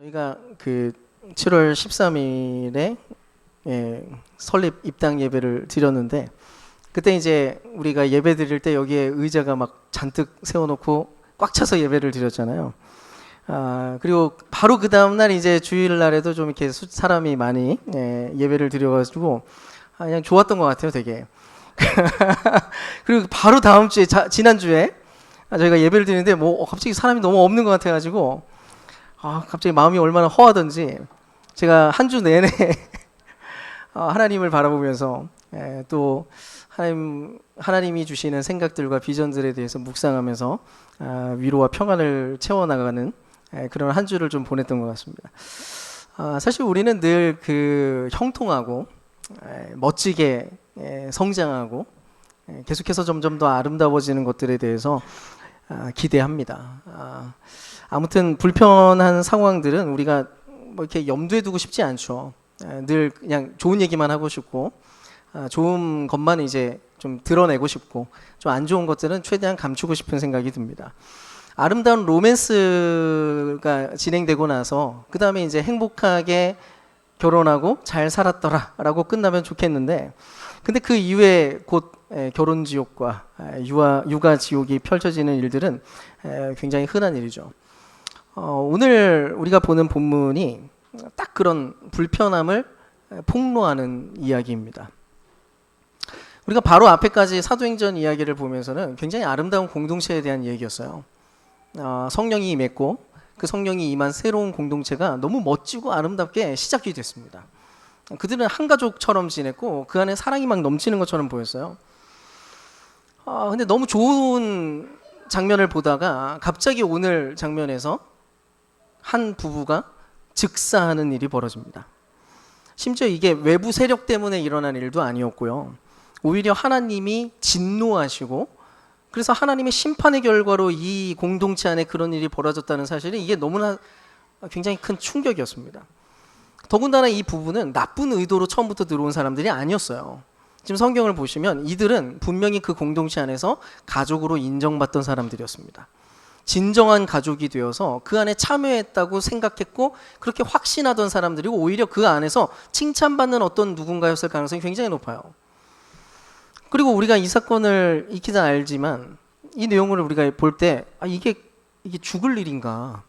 저희가 그 7월 13일에 설립 입당 예배를 드렸는데, 그때 이제 우리가 예배 드릴 때 여기에 의자가 막 잔뜩 세워놓고 꽉 차서 예배를 드렸잖아요. 그리고 바로 그 다음날 이제 주일날에도 좀 이렇게 사람이 많이 예배를 드려가지고 그냥 좋았던 것 같아요, 되게. 그리고 바로 다음 주에 지난주에 저희가 예배를 드리는데 뭐 갑자기 사람이 너무 없는 것 같아가지고 갑자기 마음이 얼마나 허하던지 제가 한 주 내내 하나님을 바라보면서 또 하나님이 주시는 생각들과 비전들에 대해서 묵상하면서 위로와 평안을 채워나가는 그런 한 주를 좀 보냈던 것 같습니다. 사실 우리는 늘 그 형통하고 멋지게 성장하고 계속해서 점점 더 아름다워지는 것들에 대해서 기대합니다. 아무튼 불편한 상황들은 우리가 뭐 이렇게 염두에 두고 싶지 않죠. 늘 그냥 좋은 얘기만 하고 싶고 좋은 것만 이제 좀 드러내고 싶고 좀 안 좋은 것들은 최대한 감추고 싶은 생각이 듭니다. 아름다운 로맨스가 진행되고 나서 그 다음에 이제 행복하게 결혼하고 잘 살았더라라고 끝나면 좋겠는데, 근데 그 이후에 곧 결혼 지옥과 육아 지옥이 펼쳐지는 일들은 굉장히 흔한 일이죠. 오늘 우리가 보는 본문이 딱 그런 불편함을 폭로하는 이야기입니다. 우리가 바로 앞에까지 사도행전 이야기를 보면서는 굉장히 아름다운 공동체에 대한 얘기였어요. 성령이 임했고 그 성령이 임한 새로운 공동체가 너무 멋지고 아름답게 시작이 됐습니다. 그들은 한 가족처럼 지냈고 그 안에 사랑이 막 넘치는 것처럼 보였어요. 근데 너무 좋은 장면을 보다가 갑자기 오늘 장면에서 한 부부가 즉사하는 일이 벌어집니다. 심지어 이게 외부 세력 때문에 일어난 일도 아니었고요. 오히려 하나님이 진노하시고 그래서 하나님의 심판의 결과로 이 공동체 안에 그런 일이 벌어졌다는 사실이 이게 너무나 굉장히 큰 충격이었습니다. 더군다나 이 부부는 나쁜 의도로 처음부터 들어온 사람들이 아니었어요. 지금 성경을 보시면 이들은 분명히 그 공동체 안에서 가족으로 인정받던 사람들이었습니다. 진정한 가족이 되어서 그 안에 참여했다고 생각했고 그렇게 확신하던 사람들이고 오히려 그 안에서 칭찬받는 어떤 누군가였을 가능성이 굉장히 높아요. 그리고 우리가 이 사건을 익히 다 알지만 이 내용을 우리가 볼 때 이게 죽을 일인가,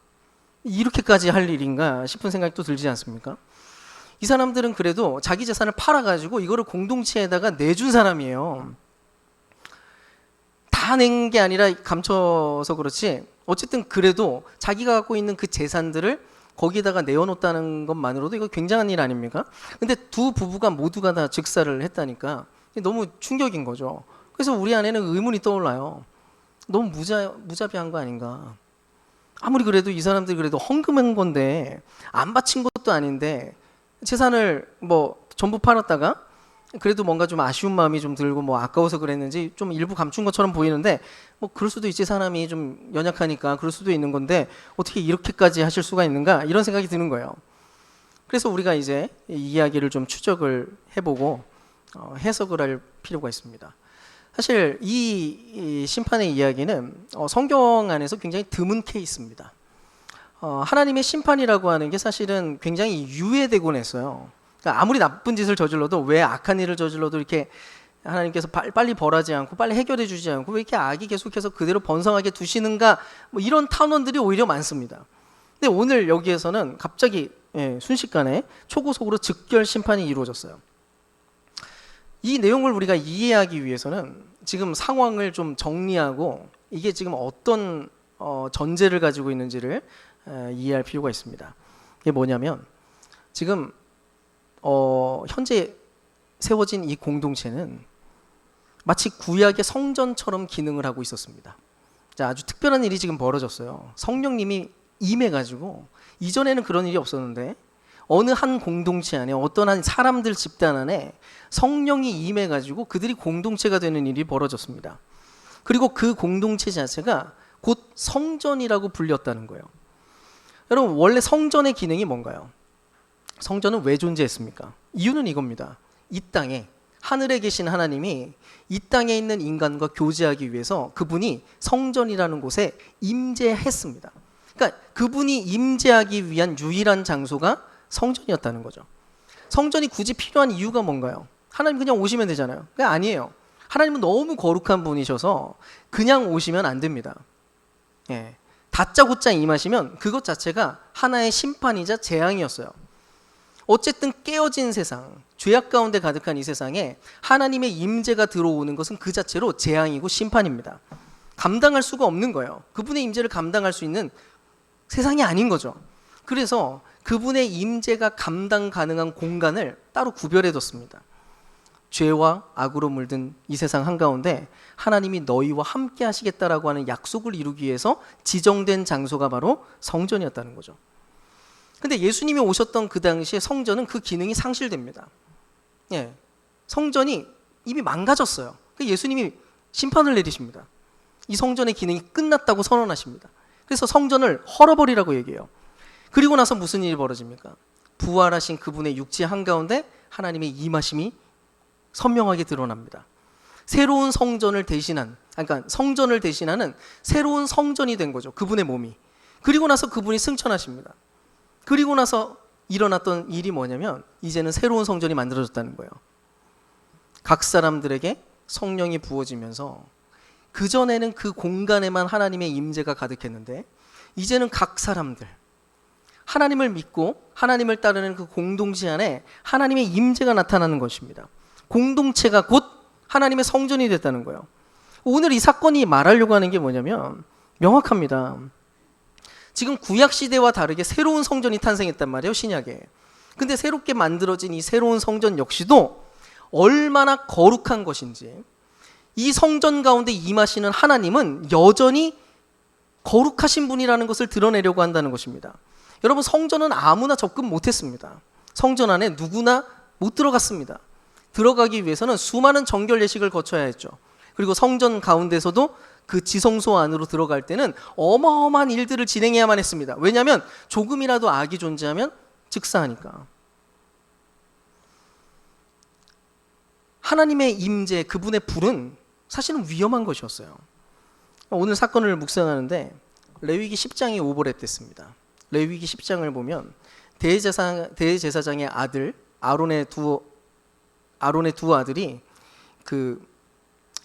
이렇게까지 할 일인가 싶은 생각이 또 들지 않습니까? 이 사람들은 그래도 자기 재산을 팔아가지고 이거를 공동체에다가 내준 사람이에요. 다 낸 게 아니라 감춰서 그렇지 어쨌든 그래도 자기가 갖고 있는 그 재산들을 거기다가 내어놓았다는 것만으로도 이거 굉장한 일 아닙니까? 근데 두 부부가 모두가 다 즉사를 했다니까 너무 충격인 거죠. 그래서 우리 안에는 의문이 떠올라요. 너무 무자비한 거 아닌가? 아무리 그래도 이 사람들이 그래도 헌금한 건데 안 바친 것도 아닌데 재산을 뭐 전부 팔았다가 그래도 뭔가 좀 아쉬운 마음이 좀 들고 뭐 아까워서 그랬는지 좀 일부 감춘 것처럼 보이는데 뭐 그럴 수도 있지, 사람이 좀 연약하니까 그럴 수도 있는 건데 어떻게 이렇게까지 하실 수가 있는가, 이런 생각이 드는 거예요. 그래서 우리가 이제 이 이야기를 좀 추적을 해보고 해석을 할 필요가 있습니다. 사실 이 심판의 이야기는 성경 안에서 굉장히 드문 케이스입니다. 하나님의 심판이라고 하는 게 사실은 굉장히 유예되곤 했어요. 그러니까 아무리 나쁜 짓을 저질러도, 왜 악한 일을 저질러도 이렇게 하나님께서 빨리 벌하지 않고 빨리 해결해 주지 않고 왜 이렇게 악이 계속해서 그대로 번성하게 두시는가, 뭐 이런 탄원들이 오히려 많습니다. 근데 오늘 여기에서는 갑자기 순식간에 초고속으로 즉결 심판이 이루어졌어요. 이 내용을 우리가 이해하기 위해서는 지금 상황을 좀 정리하고 이게 지금 어떤 전제를 가지고 있는지를 이해할 필요가 있습니다. 이게 뭐냐면 지금 현재 세워진 이 공동체는 마치 구약의 성전처럼 기능을 하고 있었습니다. 자, 아주 특별한 일이 지금 벌어졌어요. 성령님이 임해가지고 이전에는 그런 일이 없었는데 어느 한 공동체 안에 어떤 한 사람들 집단 안에 성령이 임해가지고 그들이 공동체가 되는 일이 벌어졌습니다. 그리고 그 공동체 자체가 곧 성전이라고 불렸다는 거예요. 여러분, 원래 성전의 기능이 뭔가요? 성전은 왜 존재했습니까? 이유는 이겁니다. 이 땅에 하늘에 계신 하나님이 이 땅에 있는 인간과 교제하기 위해서 그분이 성전이라는 곳에 임재했습니다. 그러니까 그분이 임재하기 위한 유일한 장소가 성전이었다는 거죠. 성전이 굳이 필요한 이유가 뭔가요? 하나님 그냥 오시면 되잖아요. 그게 아니에요. 하나님은 너무 거룩한 분이셔서 그냥 오시면 안 됩니다. 예. 다짜고짜 임하시면 그것 자체가 하나의 심판이자 재앙이었어요. 어쨌든 깨어진 세상, 죄악 가운데 가득한 이 세상에 하나님의 임재가 들어오는 것은 그 자체로 재앙이고 심판입니다. 감당할 수가 없는 거예요. 그분의 임재를 감당할 수 있는 세상이 아닌 거죠. 그래서 그분의 임재가 감당 가능한 공간을 따로 구별해 뒀습니다. 죄와 악으로 물든 이 세상 한가운데 하나님이 너희와 함께 하시겠다라고 하는 약속을 이루기 위해서 지정된 장소가 바로 성전이었다는 거죠. 근데 예수님이 오셨던 그 당시에 성전은 그 기능이 상실됩니다. 예, 성전이 이미 망가졌어요. 예수님이 심판을 내리십니다. 이 성전의 기능이 끝났다고 선언하십니다. 그래서 성전을 헐어버리라고 얘기해요. 그리고 나서 무슨 일이 벌어집니까? 부활하신 그분의 육체 한가운데 하나님의 임하심이 선명하게 드러납니다. 새로운 성전을 대신한, 그러니까 성전을 대신하는 새로운 성전이 된 거죠. 그분의 몸이. 그리고 나서 그분이 승천하십니다. 그리고 나서 일어났던 일이 뭐냐면 이제는 새로운 성전이 만들어졌다는 거예요. 각 사람들에게 성령이 부어지면서 그전에는 그 공간에만 하나님의 임재가 가득했는데 이제는 각 사람들, 하나님을 믿고 하나님을 따르는 그 공동체 안에 하나님의 임재가 나타나는 것입니다. 공동체가 곧 하나님의 성전이 됐다는 거예요. 오늘 이 사건이 말하려고 하는 게 뭐냐면 명확합니다. 지금 구약 시대와 다르게 새로운 성전이 탄생했단 말이에요, 신약에. 근데 새롭게 만들어진 이 새로운 성전 역시도 얼마나 거룩한 것인지, 이 성전 가운데 임하시는 하나님은 여전히 거룩하신 분이라는 것을 드러내려고 한다는 것입니다. 여러분, 성전은 아무나 접근 못했습니다. 성전 안에 누구나 못 들어갔습니다. 들어가기 위해서는 수많은 정결 예식을 거쳐야 했죠. 그리고 성전 가운데서도 그 지성소 안으로 들어갈 때는 어마어마한 일들을 진행해야만 했습니다. 왜냐하면 조금이라도 악이 존재하면 즉사하니까. 하나님의 임재, 그분의 불은 사실은 위험한 것이었어요. 오늘 사건을 묵상하는데 레위기 10장이 오버랩됐습니다. 레위기 10장을 보면 대제사장의 아들 아론의 두 아들이 그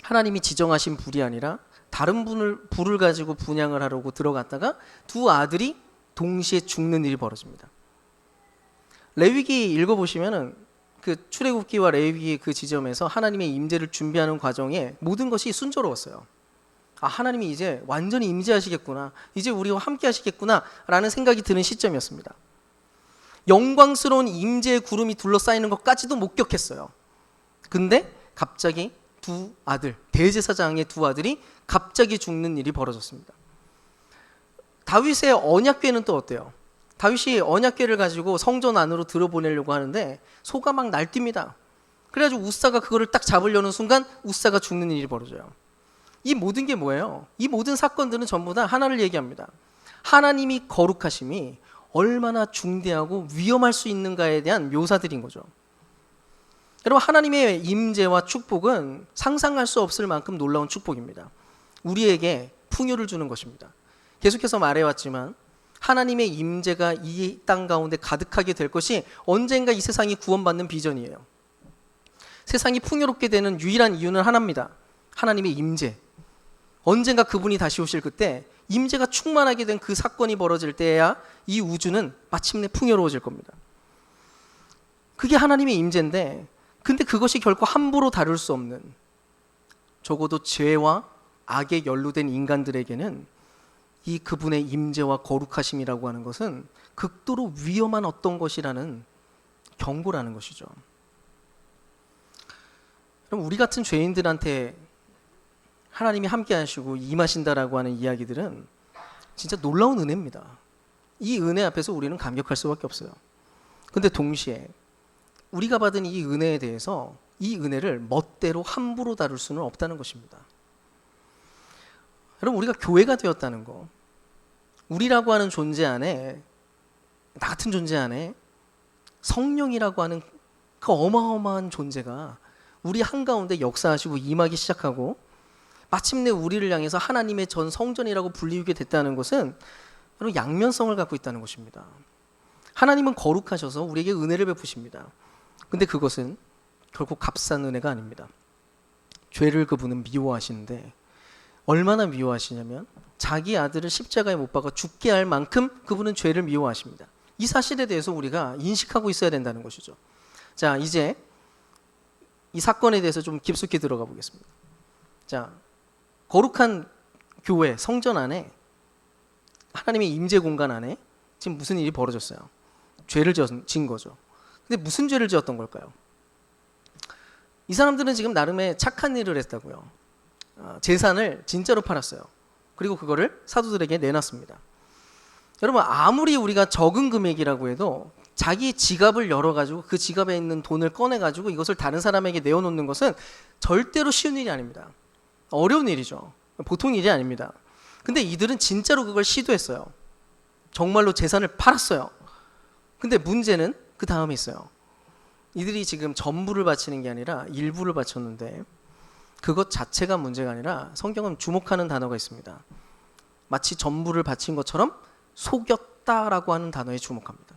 하나님이 지정하신 불이 아니라 다른 불을 가지고 분향을 하려고 들어갔다가 두 아들이 동시에 죽는 일이 벌어집니다. 레위기 읽어보시면은 그 출애굽기와 레위기 그 지점에서 하나님의 임재를 준비하는 과정에 모든 것이 순조로웠어요. 아, 하나님이 이제 완전히 임재하시겠구나, 이제 우리와 함께 하시겠구나 라는 생각이 드는 시점이었습니다. 영광스러운 임재의 구름이 둘러싸이는 것까지도 목격했어요. 근데 갑자기 두 아들, 대제사장의 두 아들이 갑자기 죽는 일이 벌어졌습니다. 다윗의 언약궤는 또 어때요? 다윗이 언약궤를 가지고 성전 안으로 들어보내려고 하는데 소가 막 날뜁니다. 그래가지고 우사가 그거를 딱 잡으려는 순간 우사가 죽는 일이 벌어져요. 이 모든 게 뭐예요? 이 모든 사건들은 전부 다 하나를 얘기합니다. 하나님이 거룩하심이 얼마나 중대하고 위험할 수 있는가에 대한 묘사들인 거죠. 여러분, 하나님의 임재와 축복은 상상할 수 없을 만큼 놀라운 축복입니다. 우리에게 풍요를 주는 것입니다. 계속해서 말해왔지만 하나님의 임재가 이 땅 가운데 가득하게 될 것이 언젠가 이 세상이 구원받는 비전이에요. 세상이 풍요롭게 되는 유일한 이유는 하나입니다. 하나님의 임재. 언젠가 그분이 다시 오실 그때 임재가 충만하게 된 그 사건이 벌어질 때야 이 우주는 마침내 풍요로워질 겁니다. 그게 하나님의 임재인데, 근데 그것이 결코 함부로 다룰 수 없는, 적어도 죄와 악에 연루된 인간들에게는 이 그분의 임재와 거룩하심이라고 하는 것은 극도로 위험한 어떤 것이라는 경고라는 것이죠. 그럼 우리 같은 죄인들한테 하나님이 함께 하시고 임하신다라고 하는 이야기들은 진짜 놀라운 은혜입니다. 이 은혜 앞에서 우리는 감격할 수밖에 없어요. 근데 동시에 우리가 받은 이 은혜에 대해서 이 은혜를 멋대로 함부로 다룰 수는 없다는 것입니다. 여러분, 우리가 교회가 되었다는 거, 우리라고 하는 존재 안에, 나 같은 존재 안에 성령이라고 하는 그 어마어마한 존재가 우리 한가운데 역사하시고 임하기 시작하고 마침내 우리를 향해서 하나님의 전 성전이라고 불리우게 됐다는 것은 여러분, 양면성을 갖고 있다는 것입니다. 하나님은 거룩하셔서 우리에게 은혜를 베푸십니다. 근데 그것은 결코 값싼 은혜가 아닙니다. 죄를 그분은 미워하시는데 얼마나 미워하시냐면 자기 아들을 십자가에 못 박아 죽게 할 만큼 그분은 죄를 미워하십니다. 이 사실에 대해서 우리가 인식하고 있어야 된다는 것이죠. 자, 이제 이 사건에 대해서 좀 깊숙이 들어가 보겠습니다. 자, 거룩한 교회, 성전 안에, 하나님의 임재 공간 안에 지금 무슨 일이 벌어졌어요? 죄를 지은 거죠. 근데 무슨 죄를 지었던 걸까요? 이 사람들은 지금 나름의 착한 일을 했다고요. 재산을 진짜로 팔았어요. 그리고 그거를 사도들에게 내놨습니다. 여러분, 아무리 우리가 적은 금액이라고 해도 자기 지갑을 열어가지고 그 지갑에 있는 돈을 꺼내가지고 이것을 다른 사람에게 내어놓는 것은 절대로 쉬운 일이 아닙니다. 어려운 일이죠. 보통 일이 아닙니다. 근데 이들은 진짜로 그걸 시도했어요. 정말로 재산을 팔았어요. 근데 문제는 그 다음에 있어요. 이들이 지금 전부를 바치는 게 아니라 일부를 바쳤는데 그것 자체가 문제가 아니라 성경은 주목하는 단어가 있습니다. 마치 전부를 바친 것처럼 속였다라고 하는 단어에 주목합니다.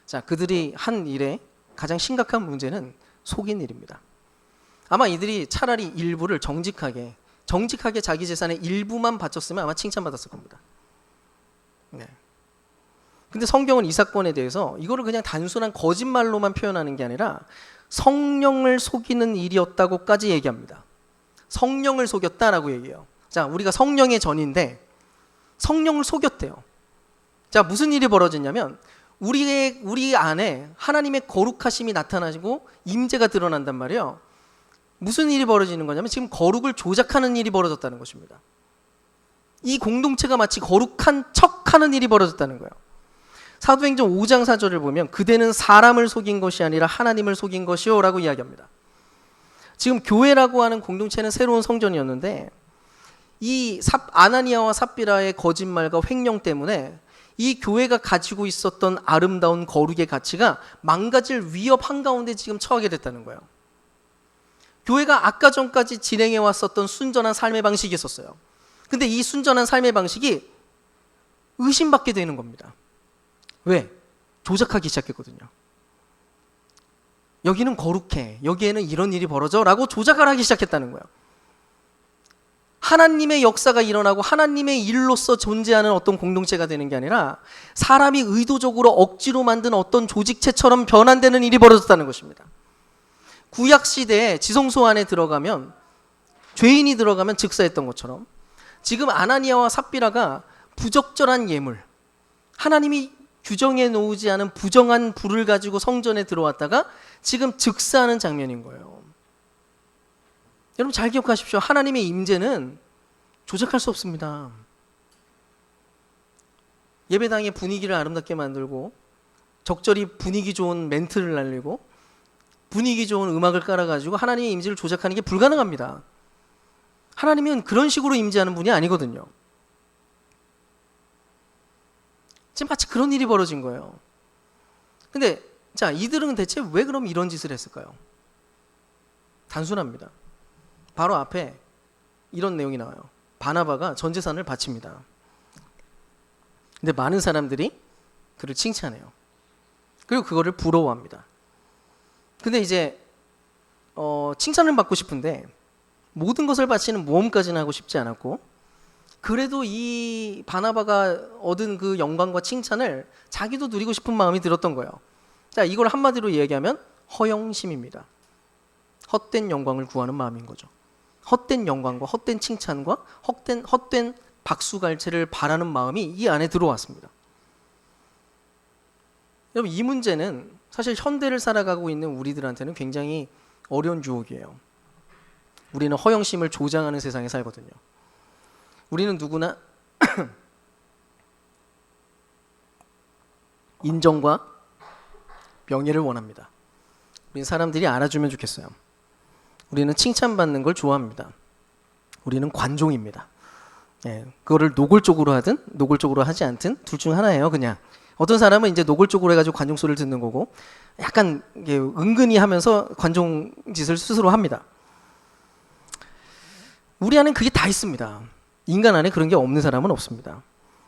자, 그들이 한 일에 가장 심각한 문제는 속인 일입니다. 아마 이들이 차라리 일부를 정직하게 자기 재산의 일부만 바쳤으면 아마 칭찬받았을 겁니다. 네. 근데 성경은 이 사건에 대해서 이거를 그냥 단순한 거짓말로만 표현하는 게 아니라 성령을 속이는 일이었다고까지 얘기합니다. 성령을 속였다라고 얘기해요. 자, 우리가 성령의 전인데 성령을 속였대요. 자, 무슨 일이 벌어졌냐면 우리 안에 하나님의 거룩하심이 나타나시고 임재가 드러난단 말이에요. 무슨 일이 벌어지는 거냐면 지금 거룩을 조작하는 일이 벌어졌다는 것입니다. 이 공동체가 마치 거룩한 척하는 일이 벌어졌다는 거예요. 사도행전 5장 4절을 보면 그대는 사람을 속인 것이 아니라 하나님을 속인 것이요 라고 이야기합니다. 지금 교회라고 하는 공동체는 새로운 성전이었는데 이 아나니아와 삽비라의 거짓말과 횡령 때문에 이 교회가 가지고 있었던 아름다운 거룩의 가치가 망가질 위협 한가운데 지금 처하게 됐다는 거예요. 교회가 아까 전까지 진행해 왔었던 순전한 삶의 방식이 있었어요. 근데 이 순전한 삶의 방식이 의심받게 되는 겁니다. 왜? 조작하기 시작했거든요. 여기는 거룩해. 여기에는 이런 일이 벌어져. 라고 조작을 하기 시작했다는 거예요. 하나님의 역사가 일어나고 하나님의 일로서 존재하는 어떤 공동체가 되는 게 아니라 사람이 의도적으로 억지로 만든 어떤 조직체처럼 변환되는 일이 벌어졌다는 것입니다. 구약시대에 지성소 안에 들어가면 죄인이 들어가면 즉사했던 것처럼 지금 아나니아와 삽비라가 부적절한 예물, 하나님이 규정해 놓지 않은 부정한 불을 가지고 성전에 들어왔다가 지금 즉사하는 장면인 거예요. 여러분 잘 기억하십시오. 하나님의 임재는 조작할 수 없습니다. 예배당의 분위기를 아름답게 만들고 적절히 분위기 좋은 멘트를 날리고 분위기 좋은 음악을 깔아가지고 하나님의 임재를 조작하는 게 불가능합니다. 하나님은 그런 식으로 임재하는 분이 아니거든요. 지금 마치 그런 일이 벌어진 거예요. 근데 자, 이들은 대체 왜 그럼 이런 짓을 했을까요? 단순합니다. 바로 앞에 이런 내용이 나와요. 바나바가 전 재산을 바칩니다. 근데 많은 사람들이 그를 칭찬해요. 그리고 그거를 부러워합니다. 근데 이제 칭찬을 받고 싶은데 모든 것을 바치는 모험까지는 하고 싶지 않았고 그래도 이 바나바가 얻은 그 영광과 칭찬을 자기도 누리고 싶은 마음이 들었던 거예요. 자, 이걸 한마디로 이야기하면 허영심입니다. 헛된 영광을 구하는 마음인 거죠. 헛된 영광과 헛된 칭찬과 헛된 박수갈채를 바라는 마음이 이 안에 들어왔습니다. 여러분 이 문제는 사실 현대를 살아가고 있는 우리들한테는 굉장히 어려운 유혹이에요. 우리는 허영심을 조장하는 세상에 살거든요. 우리는 누구나 인정과 명예를 원합니다. 우리는 사람들이 알아주면 좋겠어요. 우리는 칭찬받는 걸 좋아합니다. 우리는 관종입니다. 예, 그거를 노골적으로 하든 노골적으로 하지 않든 둘 중 하나예요. 그냥 어떤 사람은 이제 노골적으로 해가지고 관종 소리를 듣는 거고 약간 이게 은근히 하면서 관종 짓을 스스로 합니다. 우리 안에 그게 다 있습니다. 인간 안에 그런 게 없는 사람은 없습니다.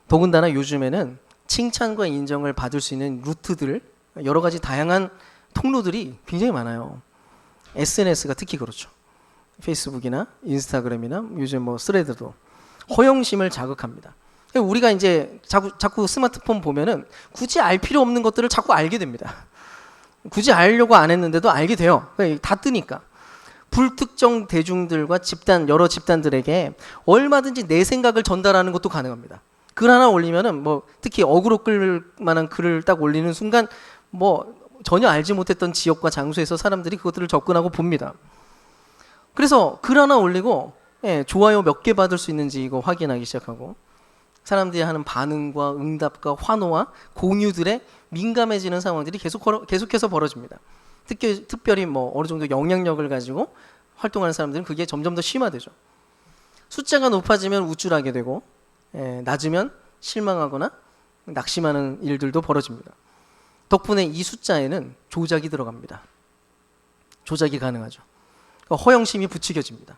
더군다나 요즘에는 칭찬과 인정을 받을 수 있는 루트들, 여러 가지 다양한 통로들이 굉장히 많아요. SNS가 특히 그렇죠. 페이스북이나 인스타그램이나 요즘 뭐 스레드도 허영심을 자극합니다. 우리가 이제 자꾸 스마트폰 보면은 굳이 알 필요 없는 것들을 자꾸 알게 됩니다. 굳이 알려고 안 했는데도 알게 돼요. 다 뜨니까. 불특정 대중들과 여러 집단들에게 얼마든지 내 생각을 전달하는 것도 가능합니다. 글 하나 올리면은 뭐 특히 어그로 끌 만한 글을 딱 올리는 순간 뭐 전혀 알지 못했던 지역과 장소에서 사람들이 그것들을 접근하고 봅니다. 그래서 글 하나 올리고 좋아요 몇 개 받을 수 있는지 이거 확인하기 시작하고 사람들이 하는 반응과 응답과 환호와 공유들에 민감해지는 상황들이 계속해서 벌어집니다. 특별히 뭐 어느 정도 영향력을 가지고 활동하는 사람들은 그게 점점 더 심화되죠. 숫자가 높아지면 우쭐하게 되고 낮으면 실망하거나 낙심하는 일들도 벌어집니다. 덕분에 이 숫자에는 조작이 들어갑니다. 조작이 가능하죠. 허영심이 부추겨집니다.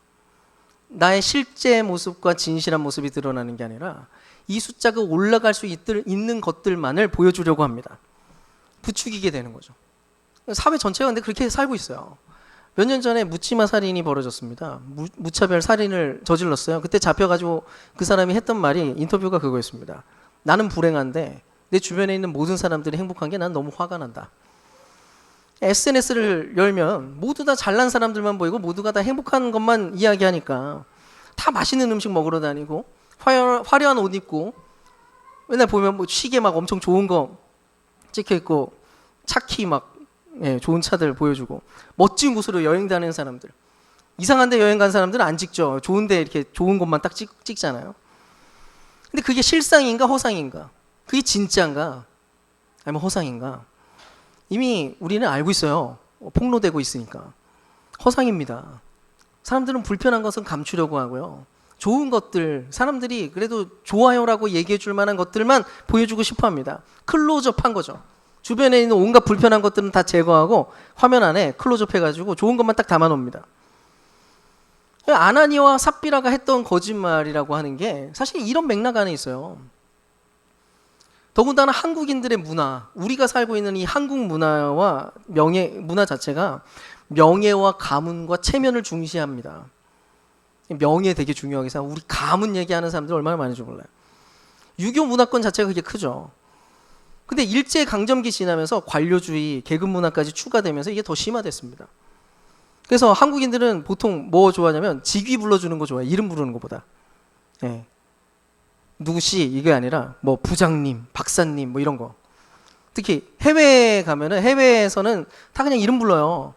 나의 실제 모습과 진실한 모습이 드러나는 게 아니라 이 숫자가 올라갈 수 있는 것들만을 보여주려고 합니다. 부추기게 되는 거죠. 사회 전체가 근데 그렇게 살고 있어요. 몇 년 전에 묻지마 살인이 벌어졌습니다. 무차별 살인을 저질렀어요. 그때 잡혀가지고 그 사람이 했던 말이 인터뷰가 그거였습니다. 나는 불행한데 내 주변에 있는 모든 사람들이 행복한 게 난 너무 화가 난다. SNS를 열면 모두 다 잘난 사람들만 보이고 모두가 다 행복한 것만 이야기하니까 다 맛있는 음식 먹으러 다니고 화려한 옷 입고 맨날 보면 뭐 시계 막 엄청 좋은 거 찍혀 있고 차키 막 좋은 차들 보여주고 멋진 곳으로 여행 다니는 사람들, 이상한데 여행 간 사람들은 안 찍죠. 좋은데 이렇게 좋은 곳만 딱 찍잖아요. 근데 그게 실상인가 허상인가, 그게 진짜인가 아니면 허상인가, 이미 우리는 알고 있어요. 폭로되고 있으니까. 허상입니다. 사람들은 불편한 것은 감추려고 하고요, 좋은 것들, 사람들이 그래도 좋아요라고 얘기해 줄 만한 것들만 보여주고 싶어 합니다. 클로즈업 한 거죠. 주변에 있는 온갖 불편한 것들은 다 제거하고 화면 안에 클로즈업 해가지고 좋은 것만 딱 담아 놓습니다. 아나니와 삽비라가 했던 거짓말이라고 하는 게 사실 이런 맥락 안에 있어요. 더군다나 한국인들의 문화, 우리가 살고 있는 이 한국 문화와 문화 자체가 명예와 가문과 체면을 중시합니다. 명예 되게 중요하게 생각하고 우리 가문 얘기하는 사람들 얼마나 많은지 몰라요. 유교 문화권 자체가 그게 크죠. 근데 일제 강점기 지나면서 관료주의, 계급 문화까지 추가되면서 이게 더 심화됐습니다. 그래서 한국인들은 보통 뭐 좋아하냐면 직위 불러주는 거 좋아해요. 이름 부르는 것보다. 누구씨 이게 아니라 뭐 부장님, 박사님 뭐 이런 거. 특히 해외에 가면은 해외에서는 다 그냥 이름 불러요.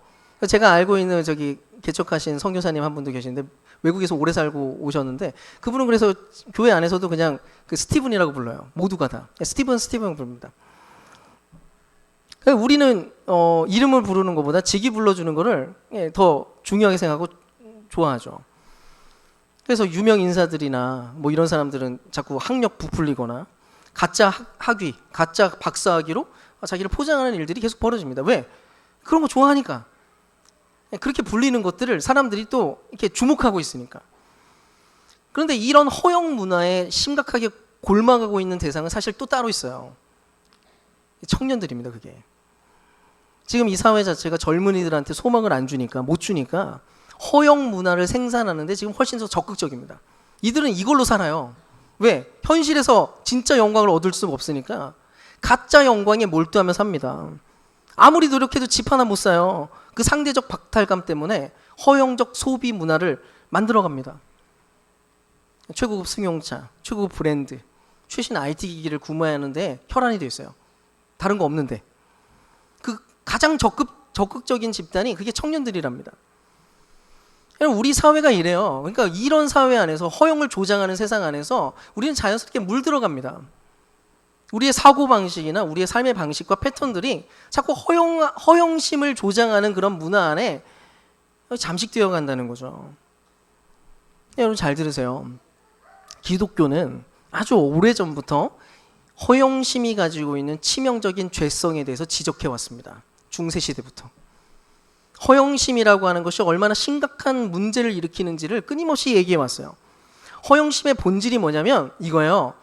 제가 알고 있는 저기 개척하신 선교사님 한 분도 계시는데 외국에서 오래 살고 오셨는데 그분은 그래서 교회 안에서도 그냥 그 스티븐이라고 불러요. 모두가 다 스티븐 부릅니다. 우리는 이름을 부르는 것보다 직위 불러주는 거를 더 중요하게 생각하고 좋아하죠. 그래서 유명 인사들이나 뭐 이런 사람들은 자꾸 학력 부풀리거나 가짜 학위, 가짜 박사학위로 자기를 포장하는 일들이 계속 벌어집니다. 왜? 그런 거 좋아하니까. 그렇게 불리는 것들을 사람들이 또 이렇게 주목하고 있으니까. 그런데 이런 허영 문화에 심각하게 골마가고 있는 대상은 사실 또 따로 있어요. 청년들입니다. 그게. 지금 이 사회 자체가 젊은이들한테 소망을 안 주니까, 못 주니까 허영 문화를 생산하는데 지금 훨씬 더 적극적입니다. 이들은 이걸로 살아요. 왜? 현실에서 진짜 영광을 얻을 수가 없으니까 가짜 영광에 몰두하며 삽니다. 아무리 노력해도 집 하나 못 사요. 그 상대적 박탈감 때문에 허영적 소비 문화를 만들어갑니다. 최고급 승용차, 최고급 브랜드, 최신 IT 기기를 구매해야 하는데 혈안이 돼 있어요. 다른 거 없는데. 그 가장 적극적인 집단이 그게 청년들이랍니다. 우리 사회가 이래요. 그러니까 이런 사회 안에서 허영을 조장하는 세상 안에서 우리는 자연스럽게 물들어갑니다. 우리의 사고방식이나 우리의 삶의 방식과 패턴들이 자꾸 허영심을 조장하는 그런 문화 안에 잠식되어 간다는 거죠. 여러분 잘 들으세요. 기독교는 아주 오래전부터 허영심이 가지고 있는 치명적인 죄성에 대해서 지적해 왔습니다. 중세시대부터. 허영심이라고 하는 것이 얼마나 심각한 문제를 일으키는지를 끊임없이 얘기해 왔어요. 허영심의 본질이 뭐냐면 이거예요.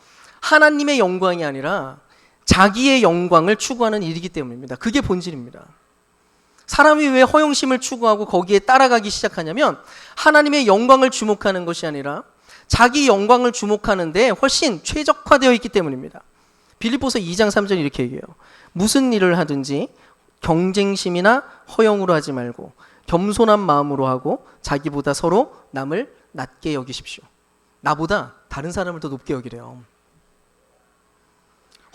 하나님의 영광이 아니라 자기의 영광을 추구하는 일이기 때문입니다. 그게 본질입니다. 사람이 왜 허영심을 추구하고 거기에 따라가기 시작하냐면 하나님의 영광을 주목하는 것이 아니라 자기 영광을 주목하는데 훨씬 최적화되어 있기 때문입니다. 빌립보서 2장 3절 이렇게 얘기해요. 무슨 일을 하든지 경쟁심이나 허영으로 하지 말고 겸손한 마음으로 하고 자기보다 서로 남을 낮게 여기십시오. 나보다 다른 사람을 더 높게 여기래요.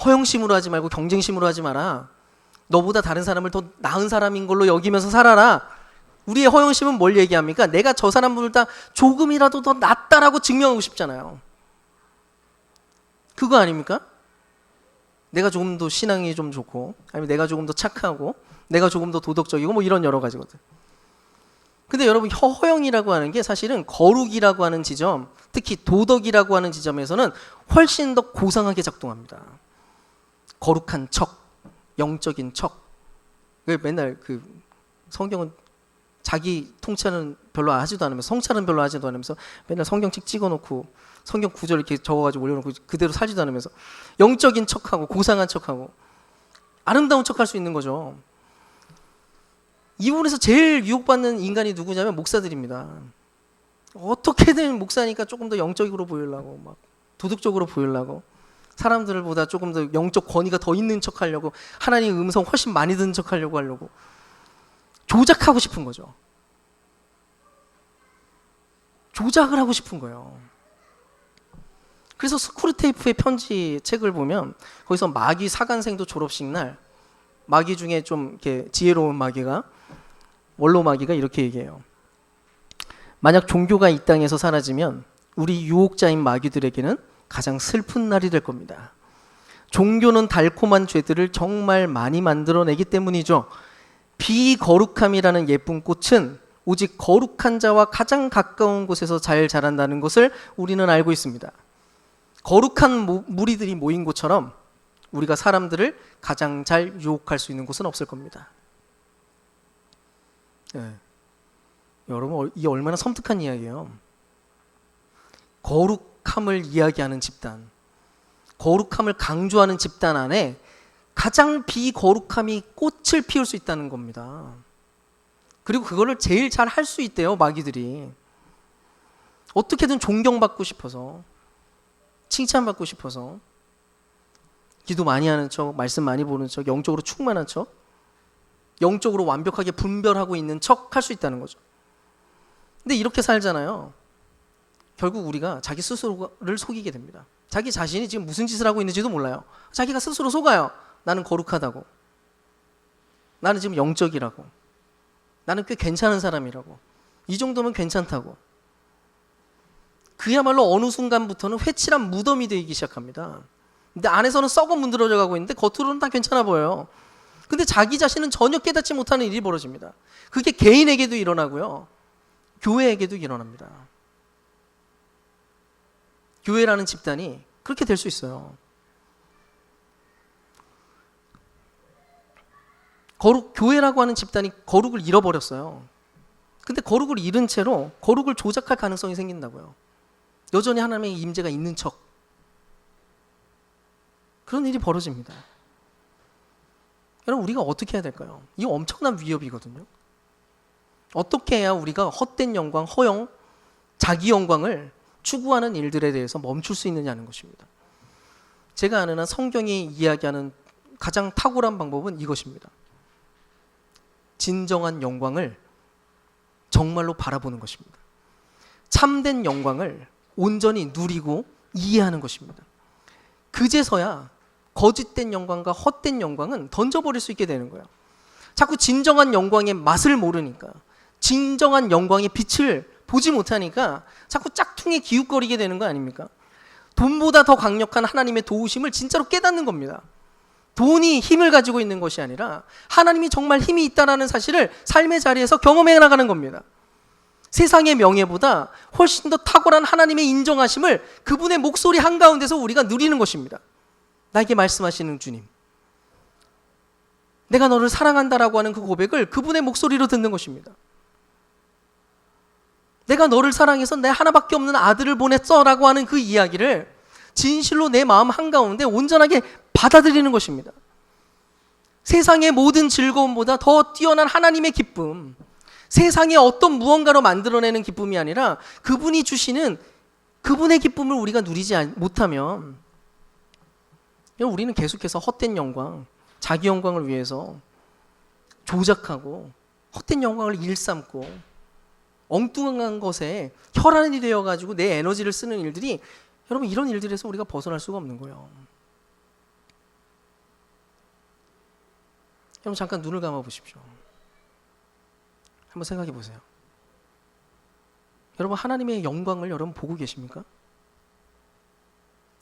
허영심으로 하지 말고 경쟁심으로 하지 마라. 너보다 다른 사람을 더 나은 사람인 걸로 여기면서 살아라. 우리의 허영심은 뭘 얘기합니까? 내가 저 사람보다 조금이라도 더 낫다라고 증명하고 싶잖아요. 그거 아닙니까? 내가 조금 더 신앙이 좀 좋고, 아니면 내가 조금 더 착하고, 내가 조금 더 도덕적이고, 뭐 이런 여러 가지거든. 근데 여러분, 허영이라고 하는 게 사실은 거룩이라고 하는 지점, 특히 도덕이라고 하는 지점에서는 훨씬 더 고상하게 작동합니다. 거룩한 척, 영적인 척. 맨날 그 성경은 자기 통찰은 별로 하지도 않으면서, 성찰은 별로 하지도 않으면서 맨날 성경책 찍어놓고 성경 구절 이렇게 적어가지고 올려놓고 그대로 살지도 않으면서 영적인 척하고 고상한 척하고 아름다운 척할 수 있는 거죠. 이 부분에서 제일 유혹받는 인간이 누구냐면 목사들입니다. 어떻게든 목사니까 조금 더 영적으로 보이려고, 막 도덕적으로 보이려고, 사람들보다 조금 더 영적 권위가 더 있는 척하려고, 하나님의 음성 훨씬 많이 듣는 척하려고 조작하고 싶은 거죠. 조작을 하고 싶은 거예요. 그래서 스크루테이프의 편지 책을 보면 거기서 마귀 사관생도 졸업식 날 마귀 중에 좀 이렇게 지혜로운 마귀가, 원로 마귀가 이렇게 얘기해요. 만약 종교가 이 땅에서 사라지면 우리 유혹자인 마귀들에게는 가장 슬픈 날이 될 겁니다. 종교는 달콤한 죄들을 정말 많이 만들어내기 때문이죠. 비거룩함이라는 예쁜 꽃은 오직 거룩한 자와 가장 가까운 곳에서 잘 자란다는 것을 우리는 알고 있습니다. 거룩한 무리들이 모인 곳처럼 우리가 사람들을 가장 잘 유혹할 수 있는 곳은 없을 겁니다. 네. 여러분, 이게 얼마나 섬뜩한 이야기예요. 거룩함을 이야기하는 집단, 거룩함을 강조하는 집단 안에 가장 비거룩함이 꽃을 피울 수 있다는 겁니다. 그리고 그거를 제일 잘 할 수 있대요, 마귀들이. 어떻게든 존경받고 싶어서, 칭찬받고 싶어서, 기도 많이 하는 척, 말씀 많이 보는 척, 영적으로 충만한 척, 영적으로 완벽하게 분별하고 있는 척 할 수 있다는 거죠. 근데 이렇게 살잖아요. 결국 우리가 자기 스스로를 속이게 됩니다. 자기 자신이 지금 무슨 짓을 하고 있는지도 몰라요. 자기가 스스로 속아요. 나는 거룩하다고, 나는 지금 영적이라고, 나는 꽤 괜찮은 사람이라고, 이 정도면 괜찮다고. 그야말로 어느 순간부터는 회칠한 무덤이 되기 시작합니다. 근데 안에서는 썩어 문드러져 가고 있는데 겉으로는 다 괜찮아 보여요. 근데 자기 자신은 전혀 깨닫지 못하는 일이 벌어집니다. 그게 개인에게도 일어나고요, 교회에게도 일어납니다. 교회라는 집단이 그렇게 될 수 있어요. 교회라고 하는 집단이 거룩을 잃어버렸어요. 근데 거룩을 잃은 채로 거룩을 조작할 가능성이 생긴다고요. 여전히 하나님의 임재가 있는 척. 그런 일이 벌어집니다. 여러분, 우리가 어떻게 해야 될까요? 이거 엄청난 위협이거든요. 어떻게 해야 우리가 헛된 영광, 허영, 자기 영광을 추구하는 일들에 대해서 멈출 수 있느냐는 것입니다. 제가 아는 한 성경이 이야기하는 가장 탁월한 방법은 이것입니다. 진정한 영광을 정말로 바라보는 것입니다. 참된 영광을 온전히 누리고 이해하는 것입니다. 그제서야 거짓된 영광과 헛된 영광은 던져버릴 수 있게 되는 거예요. 자꾸 진정한 영광의 맛을 모르니까, 진정한 영광의 빛을 보지 못하니까 자꾸 짝퉁에 기웃거리게 되는 거 아닙니까? 돈보다 더 강력한 하나님의 도우심을 진짜로 깨닫는 겁니다. 돈이 힘을 가지고 있는 것이 아니라 하나님이 정말 힘이 있다는 사실을 삶의 자리에서 경험해 나가는 겁니다. 세상의 명예보다 훨씬 더 탁월한 하나님의 인정하심을 그분의 목소리 한가운데서 우리가 누리는 것입니다. 나에게 말씀하시는 주님, 내가 너를 사랑한다라고 하는 그 고백을 그분의 목소리로 듣는 것입니다. 내가 너를 사랑해서 내 하나밖에 없는 아들을 보냈어 라고 하는 그 이야기를 진실로 내 마음 한가운데 온전하게 받아들이는 것입니다. 세상의 모든 즐거움보다 더 뛰어난 하나님의 기쁨, 세상의 어떤 무언가로 만들어내는 기쁨이 아니라 그분이 주시는 그분의 기쁨을 우리가 누리지 못하면 우리는 계속해서 헛된 영광, 자기 영광을 위해서 조작하고 헛된 영광을 일삼고 엉뚱한 것에 혈안이 되어가지고 내 에너지를 쓰는 일들이, 여러분, 이런 일들에서 우리가 벗어날 수가 없는 거예요. 여러분, 잠깐 눈을 감아 보십시오. 한번 생각해 보세요. 여러분, 하나님의 영광을 여러분 보고 계십니까?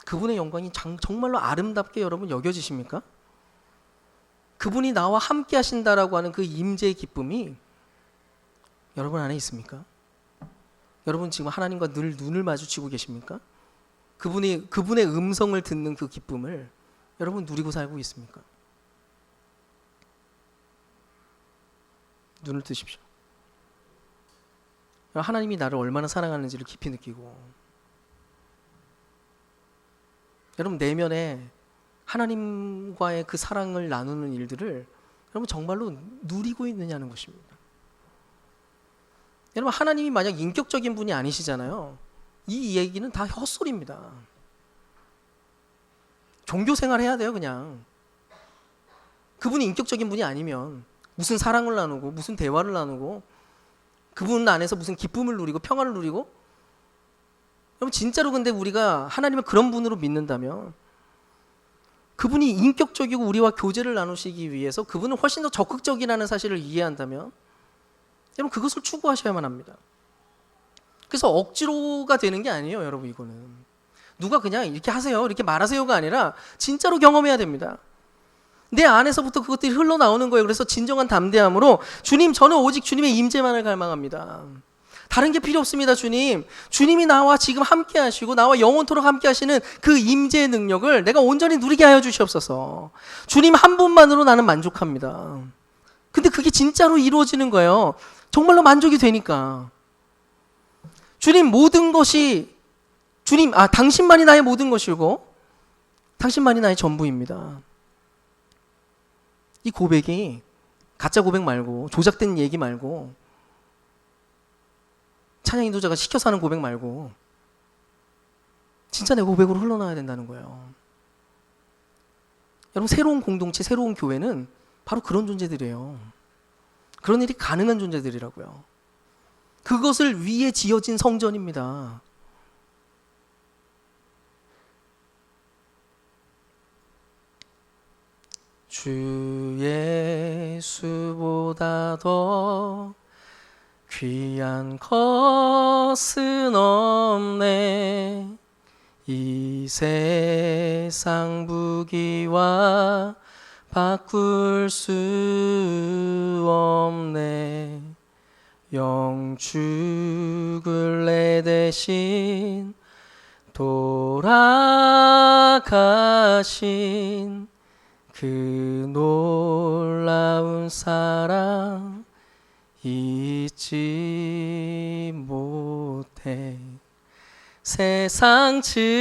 그분의 영광이 정말로 아름답게 여러분 여겨지십니까? 그분이 나와 함께 하신다라고 하는 그 임재의 기쁨이 여러분 안에 있습니까? 여러분 지금 하나님과 늘 눈을 마주치고 계십니까? 그분의 음성을 듣는 그 기쁨을 여러분 누리고 살고 있습니까? 눈을 뜨십시오. 하나님이 나를 얼마나 사랑하는지를 깊이 느끼고, 여러분 내면에 하나님과의 그 사랑을 나누는 일들을 여러분 정말로 누리고 있느냐는 것입니다. 여러분, 하나님이 만약 인격적인 분이 아니시잖아요. 이 얘기는 다 헛소리입니다. 종교생활 해야 돼요. 그냥 그분이 인격적인 분이 아니면 무슨 사랑을 나누고 무슨 대화를 나누고 그분 안에서 무슨 기쁨을 누리고 평안을 누리고. 여러분 진짜로 근데 우리가 하나님을 그런 분으로 믿는다면, 그분이 인격적이고 우리와 교제를 나누시기 위해서 그분은 훨씬 더 적극적이라는 사실을 이해한다면 여러분 그것을 추구하셔야만 합니다. 그래서 억지로가 되는 게 아니에요. 여러분 이거는 누가 그냥 이렇게 하세요 이렇게 말하세요가 아니라 진짜로 경험해야 됩니다. 내 안에서부터 그것들이 흘러나오는 거예요. 그래서 진정한 담대함으로, 주님, 저는 오직 주님의 임재만을 갈망합니다. 다른 게 필요 없습니다. 주님이 나와 지금 함께 하시고 나와 영원토록 함께 하시는 그 임재의 능력을 내가 온전히 누리게 하여 주시옵소서. 주님 한 분만으로 나는 만족합니다. 근데 그게 진짜로 이루어지는 거예요. 정말로 만족이 되니까. 주님, 모든 것이 당신만이 나의 모든 것이고 당신만이 나의 전부입니다. 이 고백이 가짜 고백 말고, 조작된 얘기 말고, 찬양 인도자가 시켜서 하는 고백 말고 진짜 내 고백으로 흘러나와야 된다는 거예요. 여러분, 새로운 공동체, 새로운 교회는 바로 그런 존재들이에요. 그런 일이 가능한 존재들이라고요. 그것을 위해 지어진 성전입니다. 주 예수보다 더 귀한 것은 없네. 이 세상 부귀와 바꿀 수 없네. 영축을 내 대신 돌아가신 그 놀라운 사랑 잊지 못해. 세상 즐거움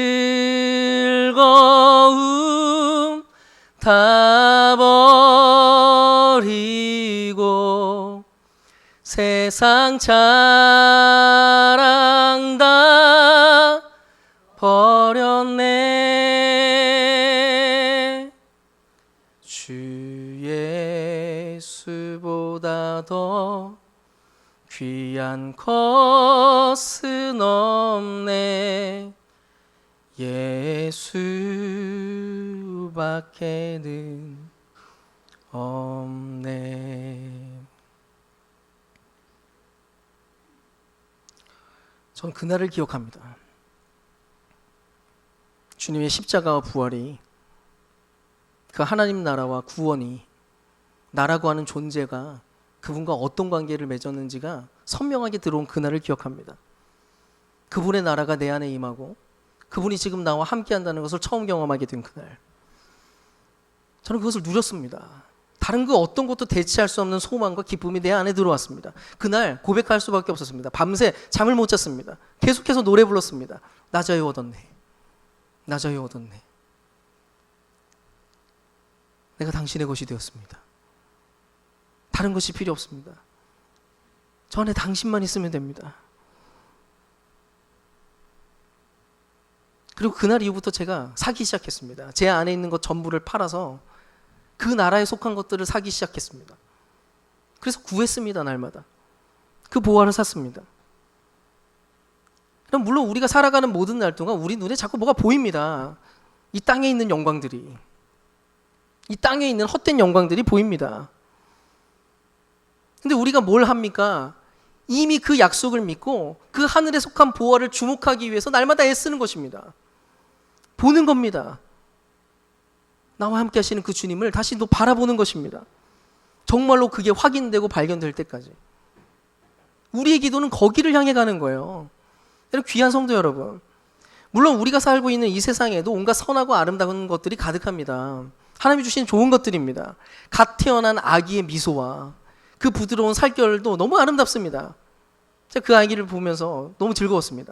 다 버리고 세상 자랑 다 버렸네. 주 예수보다 더 귀한 것은 없네. 예수밖에는 없네. 저는 그날을 기억합니다. 주님의 십자가와 부활이, 그 하나님 나라와 구원이, 나라고 하는 존재가 그분과 어떤 관계를 맺었는지가 선명하게 들어온 그날을 기억합니다. 그분의 나라가 내 안에 임하고 그분이 지금 나와 함께 한다는 것을 처음 경험하게 된 그날, 저는 그것을 누렸습니다. 다른 그 어떤 것도 대체할 수 없는 소망과 기쁨이 내 안에 들어왔습니다. 그날 고백할 수밖에 없었습니다. 밤새 잠을 못 잤습니다. 계속해서 노래 불렀습니다. 낮아요 얻었네. 나 자유 얻었네. 내가 당신의 것이 되었습니다. 다른 것이 필요 없습니다. 저 안에 당신만 있으면 됩니다. 그리고 그날 이후부터 제가 사기 시작했습니다. 제 안에 있는 것 전부를 팔아서 그 나라에 속한 것들을 사기 시작했습니다. 그래서 구했습니다. 날마다. 그 보화를 샀습니다. 그럼 물론 우리가 살아가는 모든 날 동안 우리 눈에 자꾸 뭐가 보입니다. 이 땅에 있는 영광들이, 이 땅에 있는 헛된 영광들이 보입니다. 근데 우리가 뭘 합니까? 이미 그 약속을 믿고 그 하늘에 속한 보화를 주목하기 위해서 날마다 애쓰는 것입니다. 보는 겁니다. 나와 함께 하시는 그 주님을 다시 또 바라보는 것입니다. 정말로 그게 확인되고 발견될 때까지. 우리의 기도는 거기를 향해 가는 거예요. 여러분, 귀한 성도 여러분, 물론 우리가 살고 있는 이 세상에도 온갖 선하고 아름다운 것들이 가득합니다. 하나님이 주신 좋은 것들입니다. 갓 태어난 아기의 미소와 그 부드러운 살결도 너무 아름답습니다. 제가 그 아기를 보면서 너무 즐거웠습니다.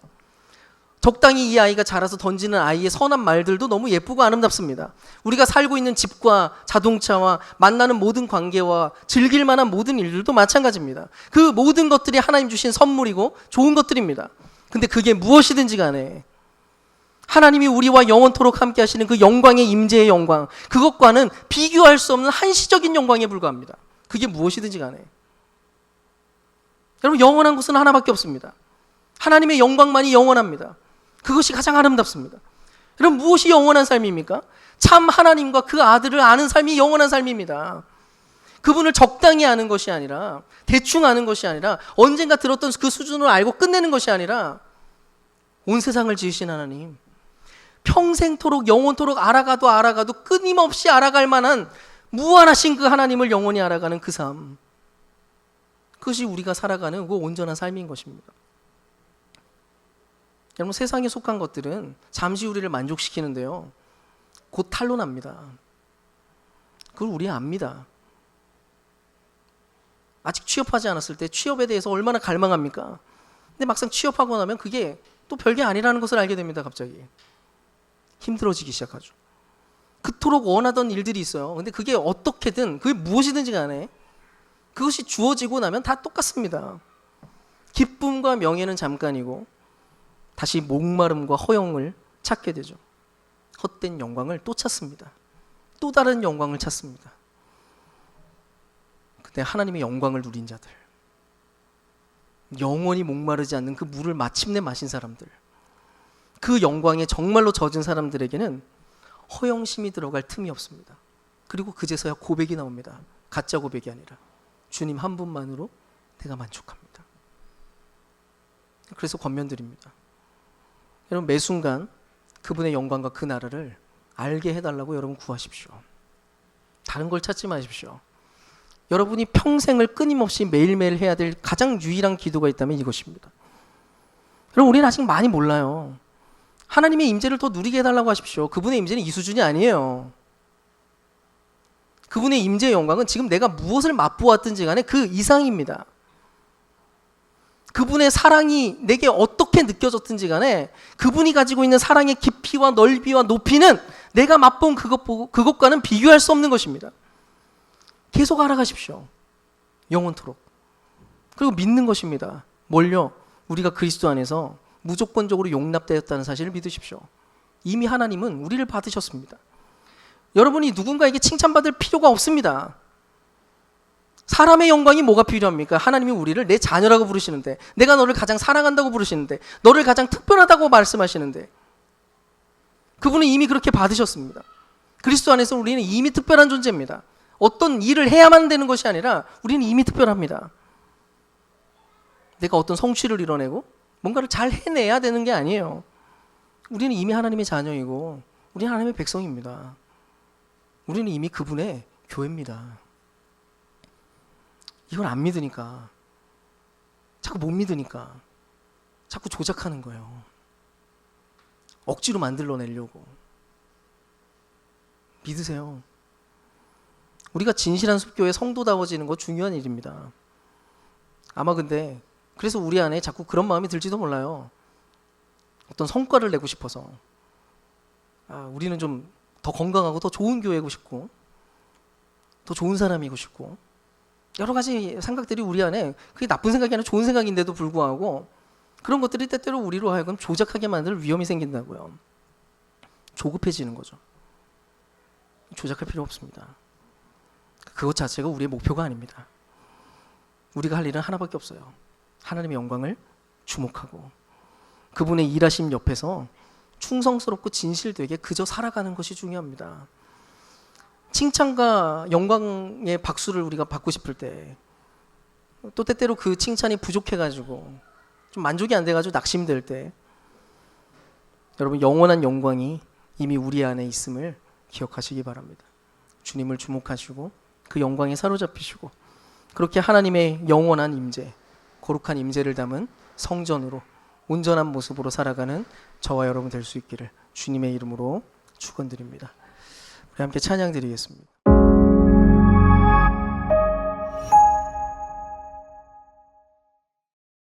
적당히 이 아이가 자라서 던지는 아이의 선한 말들도 너무 예쁘고 아름답습니다. 우리가 살고 있는 집과 자동차와 만나는 모든 관계와 즐길 만한 모든 일들도 마찬가지입니다. 그 모든 것들이 하나님 주신 선물이고 좋은 것들입니다. 근데 그게 무엇이든지 간에 하나님이 우리와 영원토록 함께 하시는 그 영광의 임재의 영광, 그것과는 비교할 수 없는 한시적인 영광에 불과합니다. 그게 무엇이든지 간에. 여러분, 영원한 것은 하나밖에 없습니다. 하나님의 영광만이 영원합니다. 그것이 가장 아름답습니다. 여러분, 무엇이 영원한 삶입니까? 참 하나님과 그 아들을 아는 삶이 영원한 삶입니다. 그분을 적당히 아는 것이 아니라, 대충 아는 것이 아니라, 언젠가 들었던 그 수준을 알고 끝내는 것이 아니라, 온 세상을 지으신 하나님, 평생토록 영원토록 알아가도 끊임없이 알아갈 만한 무한하신 그 하나님을 영원히 알아가는 그 삶, 그것이 우리가 살아가는 그 온전한 삶인 것입니다. 여러분, 세상에 속한 것들은 잠시 우리를 만족시키는데요, 곧 탄로납니다. 그걸 우리 압니다. 아직 취업하지 않았을 때 취업에 대해서 얼마나 갈망합니까? 근데 막상 취업하고 나면 그게 또 별게 아니라는 것을 알게 됩니다. 갑자기 힘들어지기 시작하죠. 그토록 원하던 일들이 있어요. 근데 그게 어떻게든, 그게 무엇이든지 간에 그것이 주어지고 나면 다 똑같습니다. 기쁨과 명예는 잠깐이고 다시 목마름과 허영을 찾게 되죠. 헛된 영광을 또 찾습니다. 또 다른 영광을 찾습니다. 근데 하나님의 영광을 누린 자들, 영원히 목마르지 않는 그 물을 마침내 마신 사람들, 그 영광에 정말로 젖은 사람들에게는 허영심이 들어갈 틈이 없습니다. 그리고 그제서야 고백이 나옵니다. 가짜 고백이 아니라 주님 한 분만으로 내가 만족합니다. 그래서 권면드립니다. 여러분, 매 순간 그분의 영광과 그 나라를 알게 해달라고 여러분 구하십시오. 다른 걸 찾지 마십시오. 여러분이 평생을 끊임없이 매일매일 해야 될 가장 유일한 기도가 있다면 이것입니다. 여러분, 우리는 아직 많이 몰라요. 하나님의 임재를 더 누리게 해달라고 하십시오. 그분의 임재는 이 수준이 아니에요. 그분의 임재의 영광은 지금 내가 무엇을 맛보았든지 간에 그 이상입니다. 그분의 사랑이 내게 어떻게 느껴졌든지 간에 그분이 가지고 있는 사랑의 깊이와 넓이와 높이는 내가 맛본 그것과는 비교할 수 없는 것입니다. 계속 알아가십시오. 영원토록. 그리고 믿는 것입니다. 뭘요? 우리가 그리스도 안에서 무조건적으로 용납되었다는 사실을 믿으십시오. 이미 하나님은 우리를 받으셨습니다. 여러분이 누군가에게 칭찬받을 필요가 없습니다. 사람의 영광이 뭐가 필요합니까? 하나님이 우리를 내 자녀라고 부르시는데, 내가 너를 가장 사랑한다고 부르시는데, 너를 가장 특별하다고 말씀하시는데, 그분은 이미 그렇게 받으셨습니다. 그리스도 안에서 우리는 이미 특별한 존재입니다. 어떤 일을 해야만 되는 것이 아니라 우리는 이미 특별합니다. 내가 어떤 성취를 이뤄내고 뭔가를 잘 해내야 되는 게 아니에요. 우리는 이미 하나님의 자녀이고 우리는 하나님의 백성입니다. 우리는 이미 그분의 교회입니다. 이걸 안 믿으니까, 자꾸 못 믿으니까 자꾸 조작하는 거예요. 억지로 만들어내려고. 믿으세요. 우리가 진실한 숲교회 성도다워지는 거 중요한 일입니다. 아마 근데 그래서 우리 안에 자꾸 그런 마음이 들지도 몰라요. 어떤 성과를 내고 싶어서. 우리는 좀 더 건강하고 더 좋은 교회고 싶고 더 좋은 사람이고 싶고 여러 가지 생각들이 우리 안에 그게 나쁜 생각이 아니라 좋은 생각인데도 불구하고 그런 것들이 때때로 우리로 하여금 조작하게 만들 위험이 생긴다고요. 조급해지는 거죠. 조작할 필요 없습니다. 그것 자체가 우리의 목표가 아닙니다. 우리가 할 일은 하나밖에 없어요. 하나님의 영광을 주목하고 그분의 일하심 옆에서 충성스럽고 진실되게 그저 살아가는 것이 중요합니다. 칭찬과 영광의 박수를 우리가 받고 싶을 때 또 때때로 그 칭찬이 부족해가지고 좀 만족이 안 돼가지고 낙심될 때 여러분 영원한 영광이 이미 우리 안에 있음을 기억하시기 바랍니다. 주님을 주목하시고 그 영광에 사로잡히시고 그렇게 하나님의 영원한 임재, 거룩한 임재를 담은 성전으로 온전한 모습으로 살아가는 저와 여러분 될 수 있기를 주님의 이름으로 축원드립니다. 우리 함께 찬양 드리겠습니다.